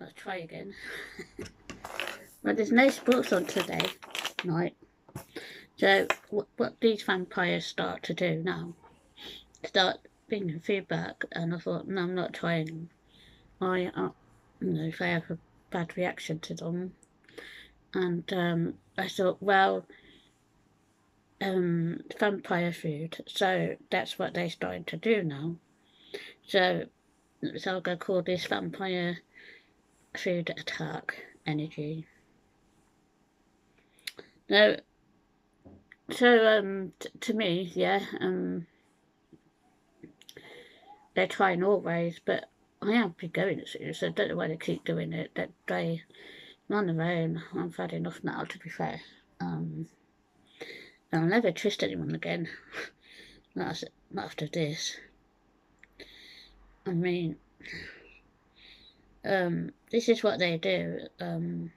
I'll try again. But there's no sports on today night. So what these vampires start to do now, start bringing food back, and I thought, no, I'm not trying. If I have a bad reaction to them, and I thought, well, vampire food. So that's what they're starting to do now. So I'm gonna call this vampire food attack energy. No, so to me, yeah, they're trying always, but I am be going soon, so I don't know why they keep doing it. That they on their own. I've had enough now, to be fair. Um, I'll never trust anyone again. Not after this. I mean, this is what they do. I'm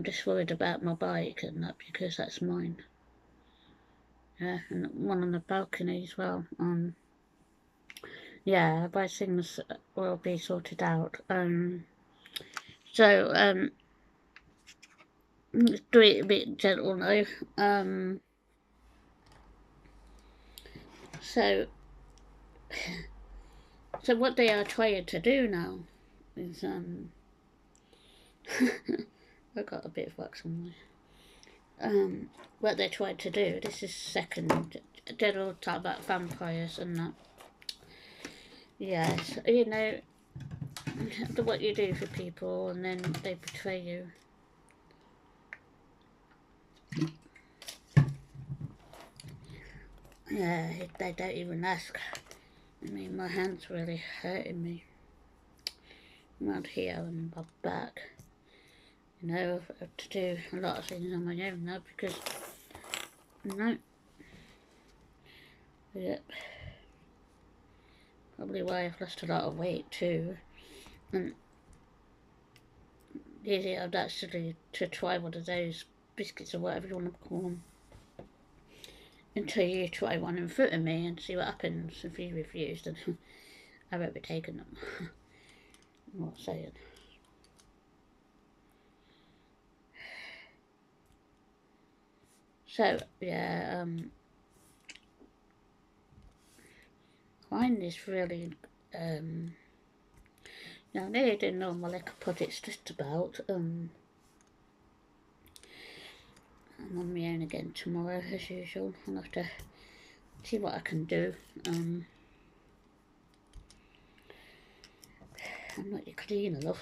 just worried about my bike and that because that's mine. Yeah, and one on the balcony as well. Yeah, but things will be sorted out. So do it a bit gentle now. So what they are trying to do now is I got a bit of wax on my. What they're trying to do. This is second. General talk about vampires and that. Yes, you know what you do for people, and then they betray you. Yeah, they don't even ask. I mean, my hand's really hurting me around here and my back. You know, I've had to do a lot of things on my own now because, no. Yep. Probably why I've lost a lot of weight too. And usually I'd actually to try one of those biscuits or whatever you want to call them. Until you try one in front of me and see what happens. If you refuse, then I won't be taking them. I'm not saying. So, yeah, find this really, now nearly doing normal like I put it's just about, I'm on my own again tomorrow as usual. I'll have to see what I can do. I'm not your cleaner, love.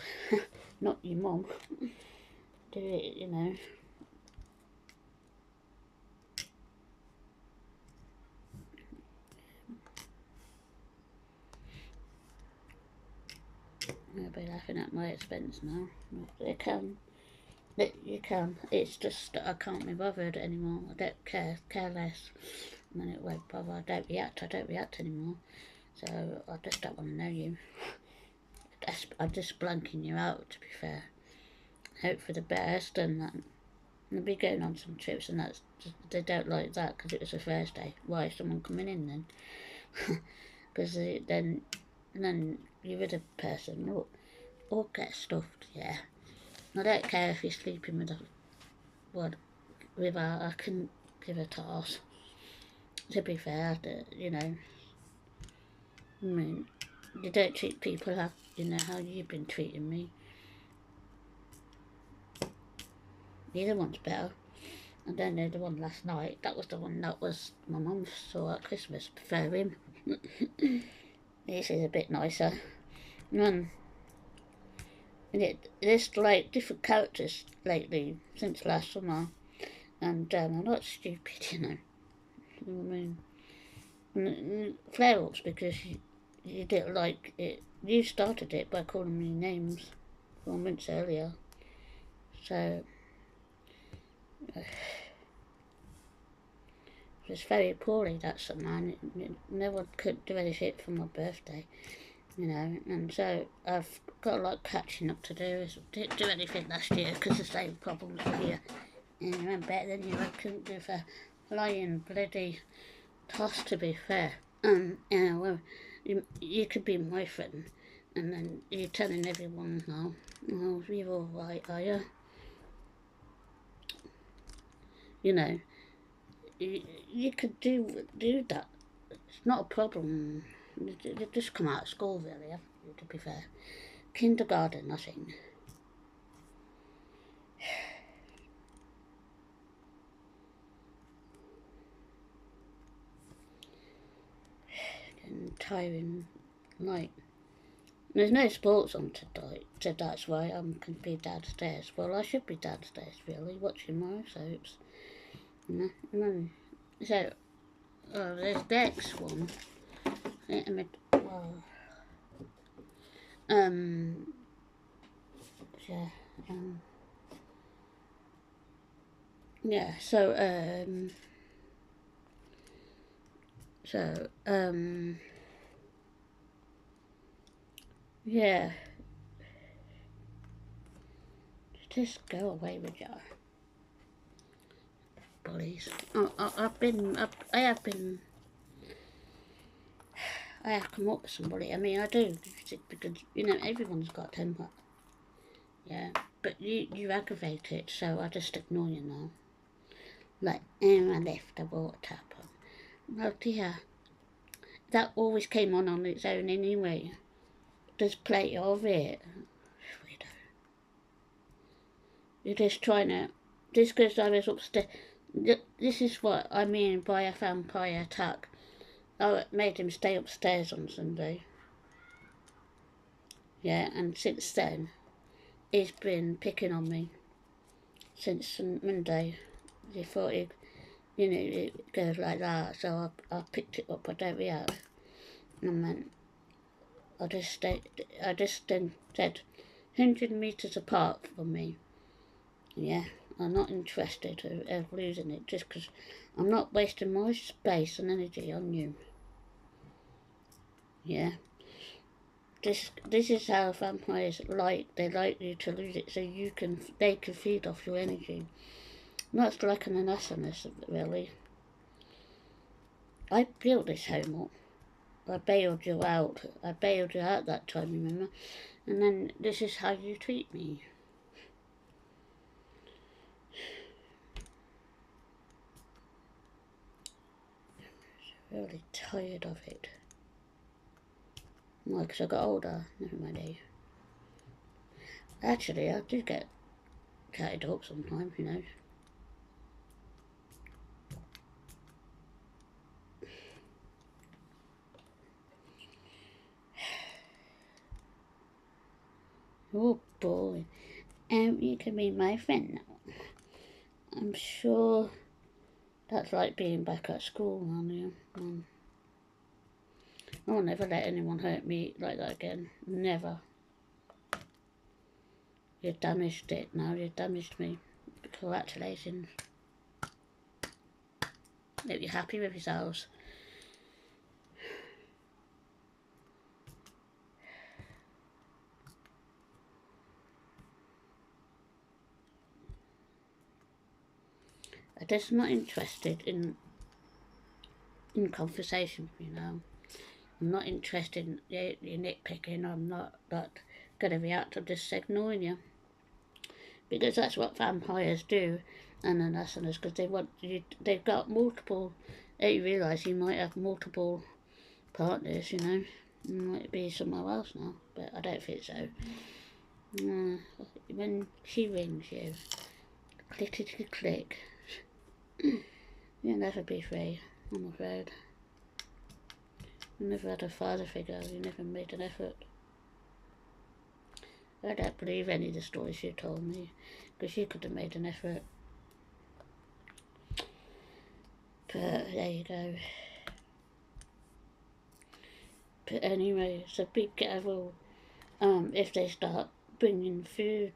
Not your mum. Do it, you know. They'll be laughing at my expense now. They can. You can. It's just I can't be bothered anymore. I don't care less. And then it won't bother. I don't react anymore. So I just don't want to know you. I'm just blanking you out, to be fair. Hope for the best, and that. I'll be going on some trips, and that's just, they don't like that because it was a Thursday. Why is someone coming in then? Because then you're with a person or get stuffed. Yeah, I don't care if you're sleeping with I can give a toss. To be fair, you know, I mean, you don't treat people how you know how you've been treating me. Neither one's better. I don't know the one last night. That was the one that was my mum saw at Christmas. Prefer him. This is a bit nicer. And there's like different characters lately since last summer, and I'm not stupid, you know. You know what I mean? Flare ups because you didn't like it. You started it by calling me names 4 months earlier. So it was very poorly, that's a man. No one could do anything for my birthday, you know, and so I've got a lot catching up to do. Didn't do anything last year because the same problems were here. And I'm better than you. I couldn't do for flying bloody toss, to be fair. Well, you could be my friend, And then you're telling everyone now, oh, you're all right, are you? You know, you could do that. It's not a problem. You just come out of school, really, haven't you, to be fair. Kindergarten, I think. And tiring night. There's no sports on tonight, so that's why I'm going to be downstairs. Well, I should be downstairs, really, watching my soaps. No. So, there's the next one. Um, yeah, yeah, yeah, just go away with your bullies. I have come up with somebody. I mean, I do, because, you know, everyone's got a temper. Yeah, but you aggravate it, so I just ignore you now. Like, I left the water tap on. Oh dear, that always came on its own anyway. Just play of it. Weirdo. You're just trying to, just because I was upstairs. This is what I mean by a vampire attack. I made him stay upstairs on Sunday. Yeah, and since then, he's been picking on me. Since Monday. He thought he'd, you know, it goes like that, so I picked it up, I don't react. And then I just then said 100 metres apart from me. Yeah, I'm not interested of losing it, just because I'm not wasting my space and energy on you. Yeah. This is how vampires they like you to lose it, so they can feed off your energy. That's like an anachronism, really. I built this home up. I bailed you out. I bailed you out that time, remember? And then this is how you treat me. Really tired of it. Why? Because I got older. Never mind. Actually, I do get carried up sometimes, you know. Oh boy. You can be my friend now. I'm sure that's like being back at school, aren't you? I'll never let anyone hurt me like that again. Never. You damaged it now. You damaged me. Congratulations. Hope you're happy with yourselves. I'm just not interested in conversation, you know. I'm not interested in your nitpicking. I'm not going to react. I'm just ignoring you. Because that's what vampires do, and then assassins, because they want you. They've got multiple. They realise you might have multiple partners. You know, you might be somewhere else now, but I don't think so. When she rings you, clickety click. You'll never be free, I'm afraid. You never had a father figure. You never made an effort. I don't believe any of the stories you told me, because you could have made an effort. But there you go. But anyway, so be careful if they start bringing food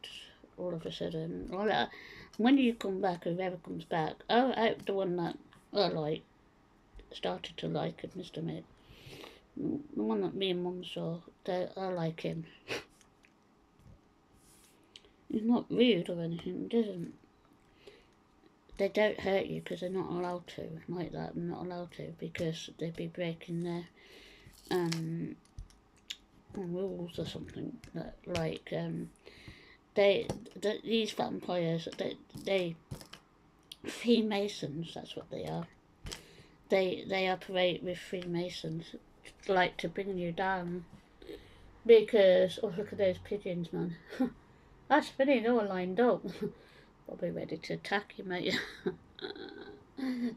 all of a sudden. Well, when you come back, whoever comes back, I hope the one that I like started to like it, Mr. Mid. The one that me and Mum saw, I like him. He's not rude or anything, doesn't. They don't hurt you because they're not allowed to, like that. They're not allowed to because they'd be breaking their rules or something that, like, these vampires, they Freemasons, that's what they are. They operate with Freemasons, like to bring you down. Because, oh, look at those pigeons, man. That's funny, they're all lined up. Probably ready to attack you, mate.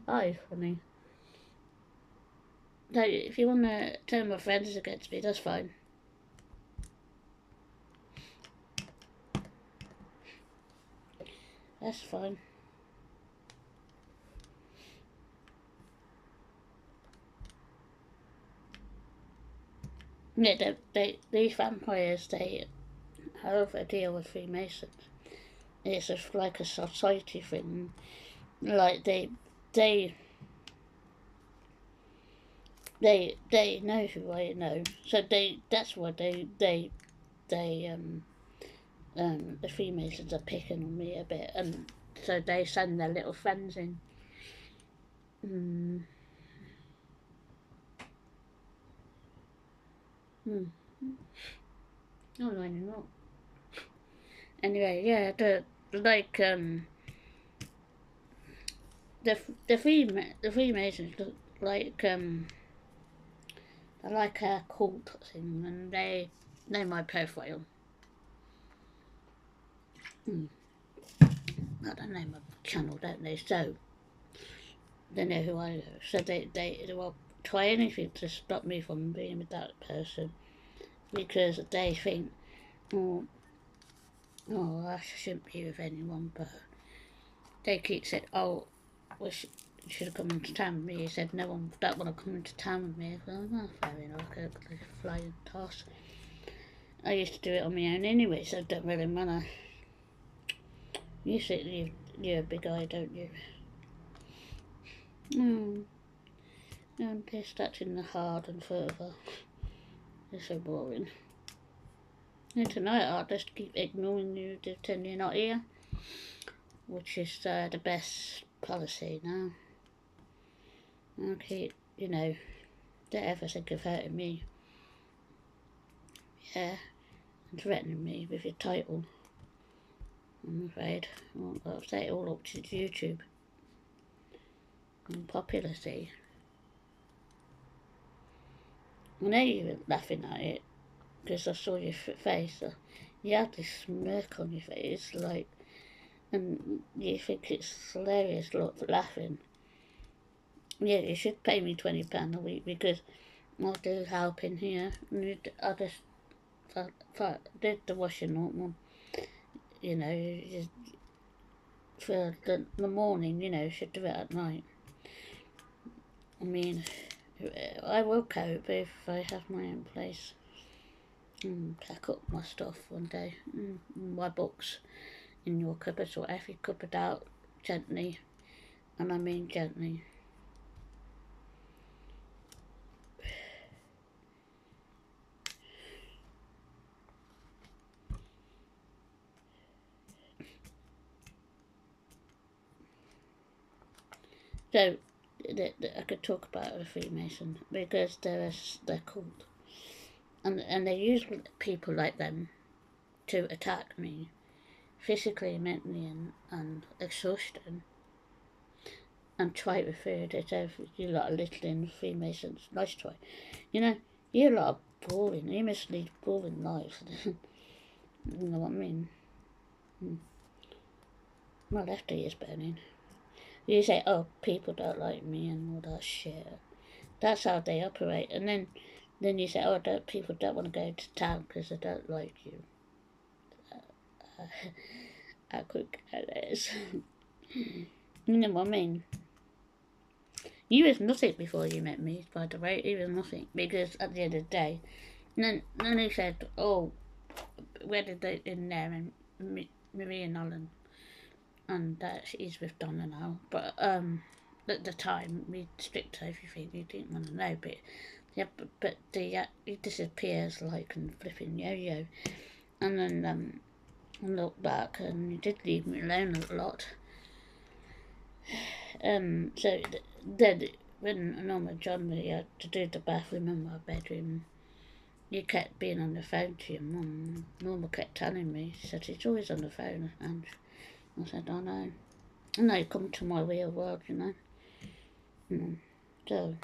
That is funny. So, if you want to turn my friends against me, that's fine. That's fine. Yeah, these vampires, they have a deal with Freemasons. It's just like a society thing. Like they know who I know, so that's why the Freemasons are picking on me a bit, and so they send their little friends in. Oh no, not. Anyway, yeah, like the Freemasons look like they're like a cult thing, and they know my profile. I don't know my channel, don't they? So they know who I am. So they will try anything to stop me from being with that person, because they think, oh, I shouldn't be with anyone. But they keep saying, oh, well, should have come into town with me. He said, no one don't want to come into town with me. Well, fair enough, I could fly and toss. I used to do it on my own anyway, so it don't really matter. You say you're a big eye, don't you? I'm pissed. That's in the hard and further. It's so boring. And tonight I'll just keep ignoring you, pretend you're not here, which is the best policy now. I'll keep, don't ever think of hurting me. Yeah, and threatening me with your title. I'm afraid I'll say it all up to YouTube and popularity. I know you were laughing at it because I saw your face. You had this smirk on your face, like, and you think it's hilarious, laughing. Yeah, you should pay me £20 a week, because I'll do help in here. I did the washing up, just for the morning, should do it at night. I mean, I will cope if I have my own place. Pack up my stuff one day. My books in your cupboard, or every cupboard out gently, and I mean gently. So, I could talk about a Freemason, because they're called, and they use people like them to attack me, physically, mentally, and exhaustion, and try to food it over. You lot are littling Freemasons, nice try. You lot are boring. You must lead boring lives. You know what I mean? My left ear is burning. You say, oh, people don't like me and all that shit. That's how they operate. And then you say, oh, people don't want to go to town because they don't like you. How quick that is. You know what I mean? You was nothing before you met me, by the way. You was nothing. Because at the end of the day, then he said, oh, where did they in there? And Marie and Alan. And he's with Donna now. But at the time, we stripped everything. You didn't want to know, but yeah, but he disappears like a flipping yo-yo. And then I look back, and he did leave me alone a lot. So then when Norma and John, we had to do the bathroom in my bedroom, you kept being on the phone to your mum. Norma kept telling me, she said, he's always on the phone. And I said, I know. And they come to my real world, you know. So,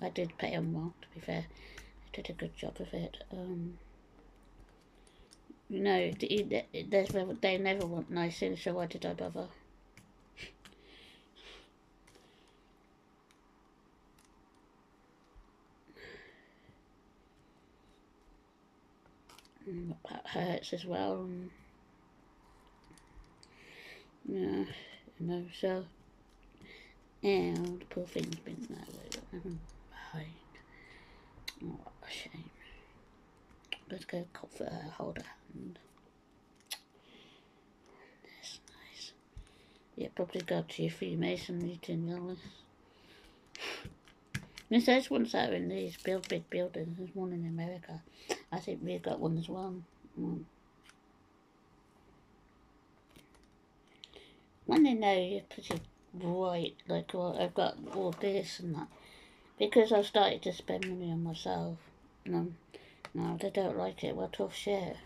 I did pay him well, to be fair. I did a good job of it. You know, they never want nice things, so why did I bother? That hurts as well. Yeah, you know, so, yeah, the poor thing's been right. Oh, what a shame. Let's go comfort her, hold her hand. That's nice. Yeah, probably go to your Freemason meeting, Alice. There's those ones that are in these big buildings. There's one in America. I think we've got one as well. When they know you're pretty bright, like, well, I've got all this and that, because I've started to spend money on myself. No, they don't like it. Well, tough shit.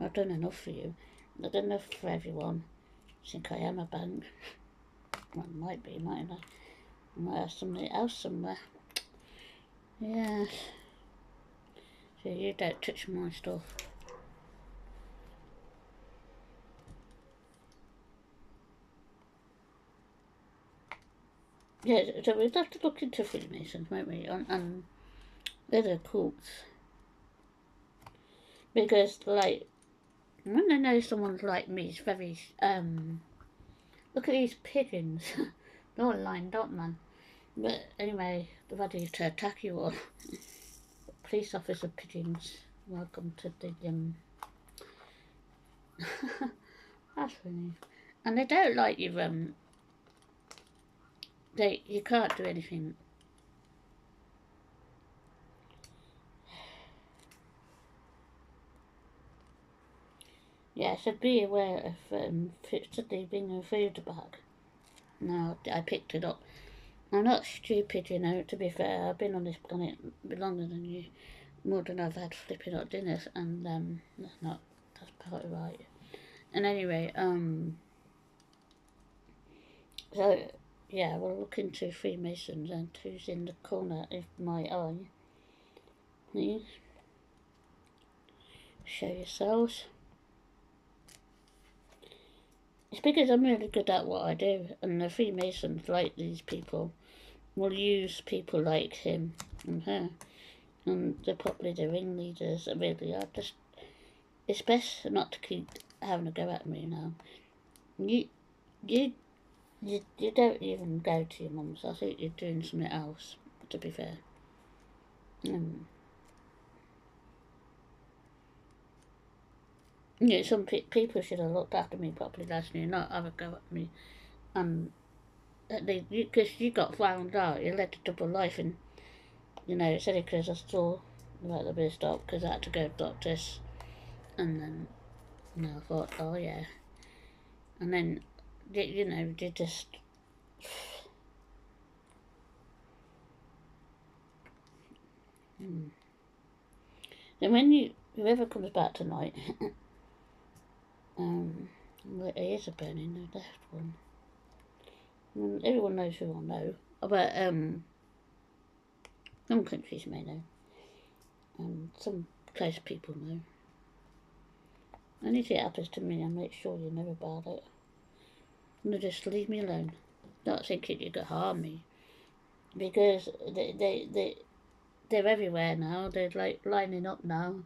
I've done enough for you. I've done enough for everyone. I think I am a bank. Well, I might be, mightn't I? I might have something else somewhere. Yes. So you don't touch my stuff. Yeah, so we'd have to look into Freemasons, won't we? And they're the cults. Because, like, when I know someone's like me, it's very, look at these pigeons. They're all lined up, man. But anyway, they're ready to attack you all. Police officer pigeons, welcome to the, that's funny. And they don't like you, you can't do anything. Yeah, so be aware of suddenly bringing food back. No, I picked it up. I'm not stupid, you know, to be fair. I've been on this planet longer than you. More than I've had flipping hot dinners, and that's partly right. And anyway, so, yeah, we'll look into Freemasons and who's in the corner of my eye. Please. Show yourselves. It's because I'm really good at what I do, and the Freemasons, like these people, will use people like him and her. And they're probably the ringleaders that really are. Just, it's best not to keep having a go at me now. You don't even go to your mum's. I think you're doing something else, to be fair. Yeah, some people should have looked after me properly last year, not have a go at me. Because you got found out, you led a double life, and you know, it's only because I saw about the bit stop because I had to go to doctors, and then I thought, oh yeah, and then you know, they just. Then when whoever comes back tonight, well, it is a burning, the left one. Everyone knows who I know, but some countries may know, and some close people know. And if it happens to me, I'll make sure you know about it. And just leave me alone. Not thinking you could harm me, because they're everywhere now. They're like lining up now.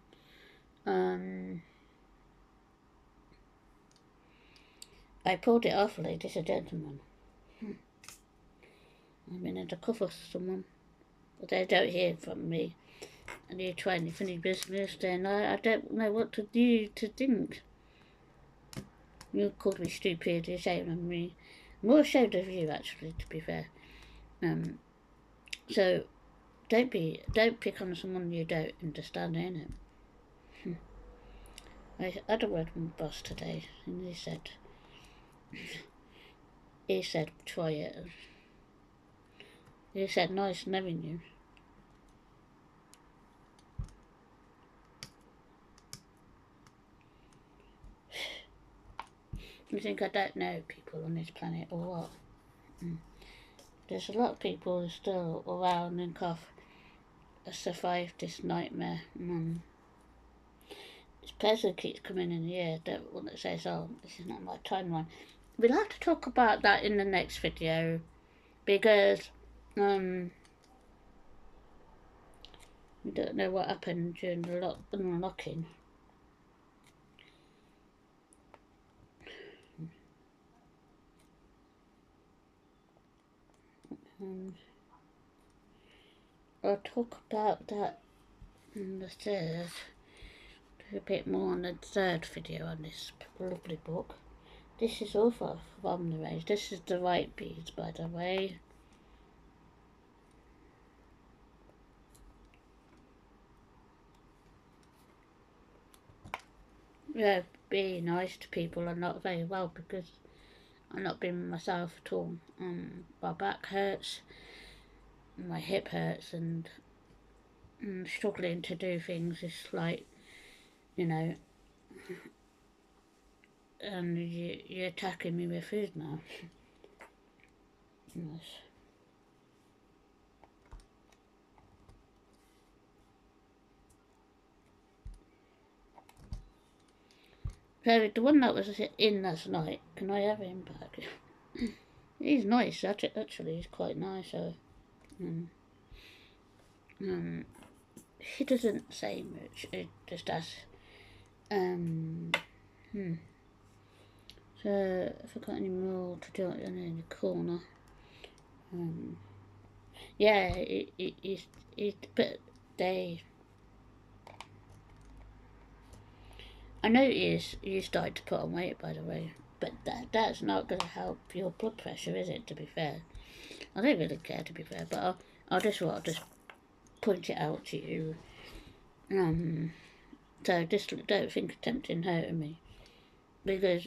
I pulled it off, ladies and gentlemen. I'm in a cover for someone, but they don't hear from me. And you're trying to finish business, then I don't know what to do to think. You called me stupid, you're ashamed of me. More ashamed of you, actually, to be fair. So don't pick on someone you don't understand, innit? I had a word with my boss today, and he said, try it. He said, nice knowing you. You think I don't know people on this planet or what? There's a lot of people still around and have survived this nightmare. This person keeps coming in here that one that says, oh, this is not my timeline. We'll have to talk about that in the next video, because we don't know what happened during the unlocking. I'll talk about that in the third, do a bit more on the third video on this lovely book. This is also from the range. This is the white beads, by the way. Yeah, being nice to people are not very well, because I'm not being myself at all. My back hurts, my hip hurts, and I'm struggling to do things. It's like, you know, and you're attacking me with food now. Yes. So the one that was in last night, can I have him back? He's nice, actually, he's quite nice. So, he doesn't say much. It just asks. So if I've got any more to do in the corner. Yeah, but they. I noticed you started to put on weight, by the way, but that's not going to help your blood pressure, is it? To be fair, I don't really care, to be fair, but I'll just point it out to you. So just don't think attempting hurting me, because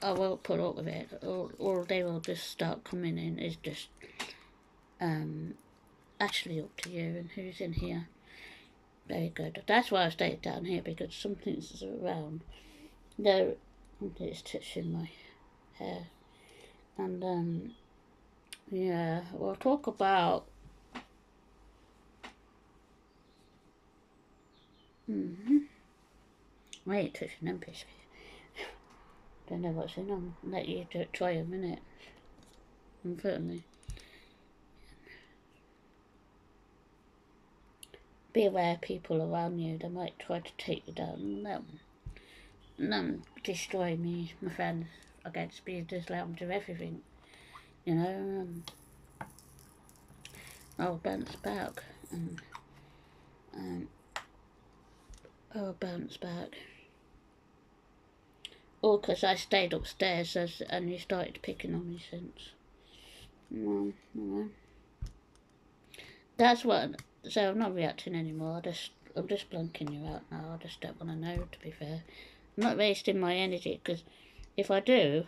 I won't put up with it. All they will just start coming in is just actually up to you and who's in here. Very good. That's why I stayed down here, because something's around. No, it's touching my hair. And yeah, we'll talk about I ain't touching them biscuits. Don't know what's in them. Let you try a minute. Certainly. Be aware of people around you. They might try to take you down. No, destroy me, my friends. Against me, just let them do everything. You know. I'll bounce back. I'll bounce back. All because I stayed upstairs and you started picking on me since. No. That's what. So I'm not reacting anymore. I'm just blanking you out now. I just don't want to know, to be fair. I'm not wasting my energy, because if I do,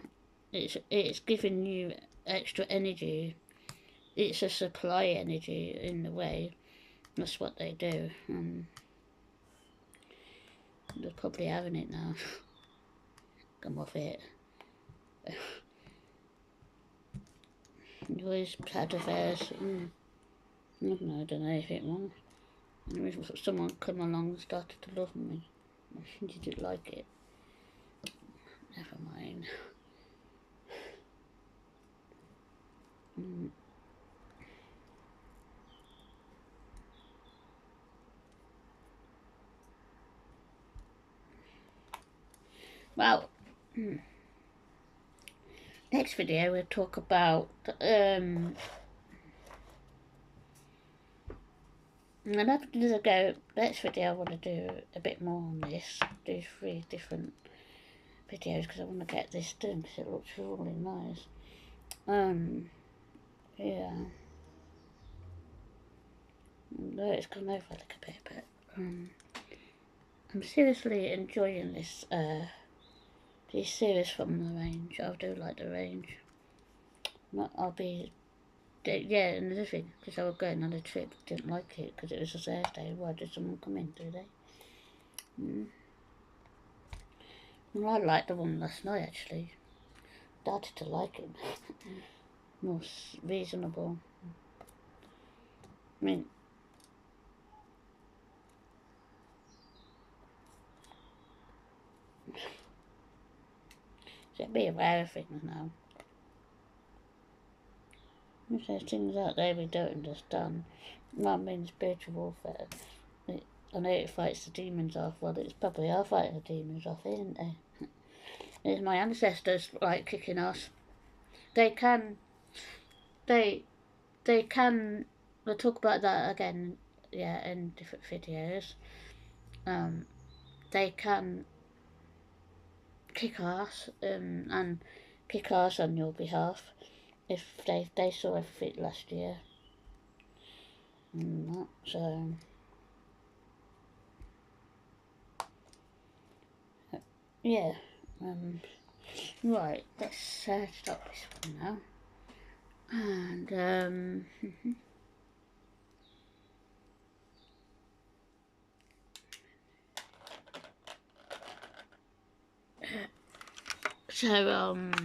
it's giving you extra energy. It's a supply energy in a way. That's what they do. They're probably having it now. Come off it. Always had affairs. I don't know anything wrong. Someone come along and started to love me. You didn't like it. Never mind. Well, next video we'll talk about next video I want to do a bit more on this. Do 3 different videos, because I want to get this done, because it looks really nice. Yeah. No, it's gone over like a bit, but I'm seriously enjoying this series from the range. I do like the range. I'll be, yeah, another thing, because I was going on a trip, didn't like it because it was a Thursday. Why did someone come in, do they? Well, I liked the one last night, actually. started to like him. More reasonable. I mean, it'd be a rare thing now. There's things out there we don't understand. That means spiritual warfare. I know it fights the demons off. Well, it's probably our fighting the demons off, isn't it? It's my ancestors like kicking us. They can. They can. We'll talk about that again. Yeah, in different videos. They can kick ass and kick ass on your behalf if they saw everything last year. So yeah. Right, let's stop this one now. And so